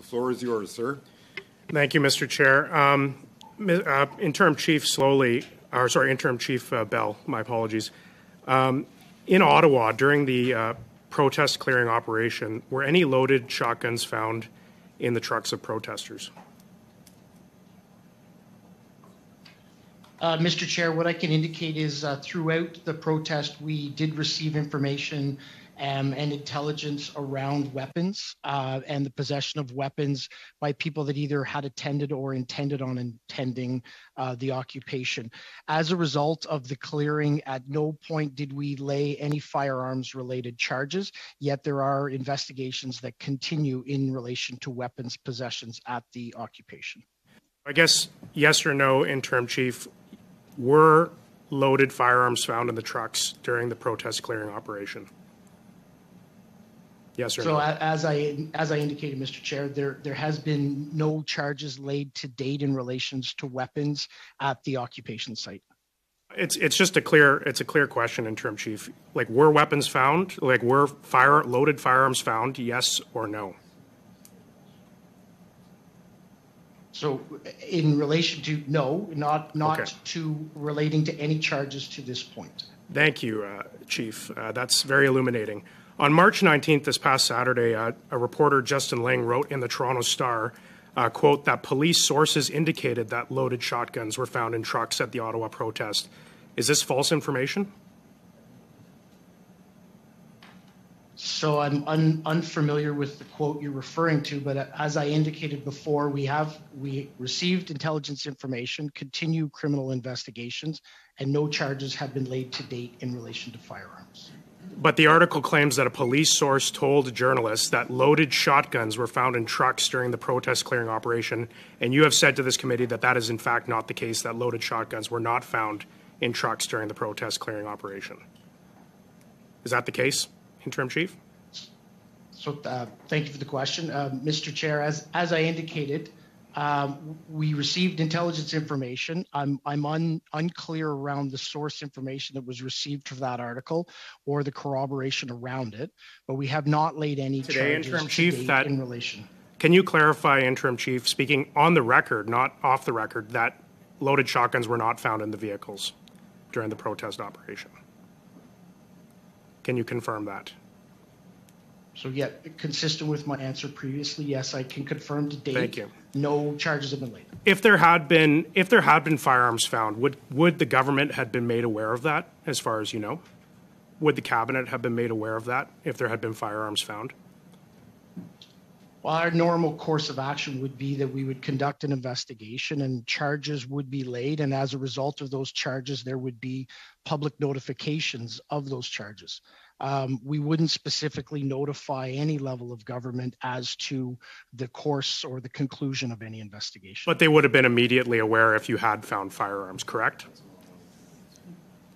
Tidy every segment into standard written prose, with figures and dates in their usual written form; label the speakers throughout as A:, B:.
A: Floor is yours, sir.
B: Thank you, Mr. Chair. Interim Chief Bell, my apologies. In Ottawa, during the protest clearing operation, were any loaded shotguns found in the trucks of protesters?
C: Mr. Chair, what I can indicate is throughout the protest, we did receive information and intelligence around weapons and the possession of weapons by people that either had attended or intended on attending the occupation. As a result of the clearing, at no point did we lay any firearms related charges, yet there are investigations that continue in relation to weapons possessions at the occupation.
B: I guess yes or no, Interim Chief, were loaded firearms found in the trucks during the protest clearing operation? Yes or no?
C: So as I indicated, Mr. Chair, there has been no charges laid to date in relations to weapons at the occupation site.
B: It's just a clear question, Interim Chief. Like, were weapons found? Like, were loaded firearms found? Yes or no?
C: So in relation to no, not
B: Okay.
C: to relating to any charges to this point.
B: Thank you, Chief. That's very illuminating. On March 19th, this past Saturday, a reporter, Justin Ling, wrote in the Toronto Star, quote, that police sources indicated that loaded shotguns were found in trucks at the Ottawa protest. Is this false information?
C: So I'm unfamiliar with the quote you're referring to, but as I indicated before, we received intelligence information, continue criminal investigations, and no charges have been laid to date in relation to firearms.
B: But the article claims that a police source told journalists that loaded shotguns were found in trucks during the protest clearing operation, and you have said to this committee that that is in fact not the case, that loaded shotguns were not found in trucks during the protest clearing operation. Is that the case, Interim Chief?
C: So thank you for the question. Mr. Chair, as I indicated, we received intelligence information. I'm unclear around the source information that was received for that article or the corroboration around it, but we have not laid any charges
B: Interim Chief, that
C: in relation.
B: Can you clarify, Interim Chief, speaking on the record, not off the record, that loaded shotguns were not found in the vehicles during the protest operation? Can you confirm that?
C: So yeah, consistent with my answer previously, yes, I can confirm to date.
B: Thank you.
C: No charges have been laid.
B: If there had been firearms found, would the government have been made aware of that, as far as you know? Would the cabinet have been made aware of that if there had been firearms found?
C: Well, our normal course of action would be that we would conduct an investigation and charges would be laid. And as a result of those charges, there would be public notifications of those charges. We wouldn't specifically notify any level of government as to the course or the conclusion of any investigation.
B: But they would have been immediately aware if you had found firearms, correct?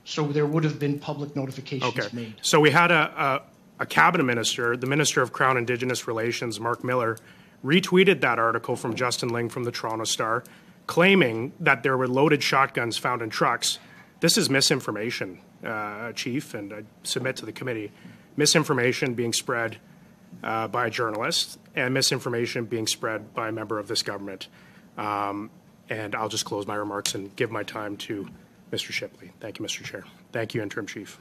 C: So there would have been public notifications made.
B: So we had a cabinet minister, the Minister of Crown Indigenous Relations, Mark Miller, retweeted that article from Justin Ling from the Toronto Star, claiming that there were loaded shotguns found in trucks. This is misinformation, Chief, and I submit to the committee. Misinformation being spread by a journalist and misinformation being spread by a member of this government. And I'll just close my remarks and give my time to Mr. Shipley. Thank you, Mr. Chair. Thank you, Interim Chief.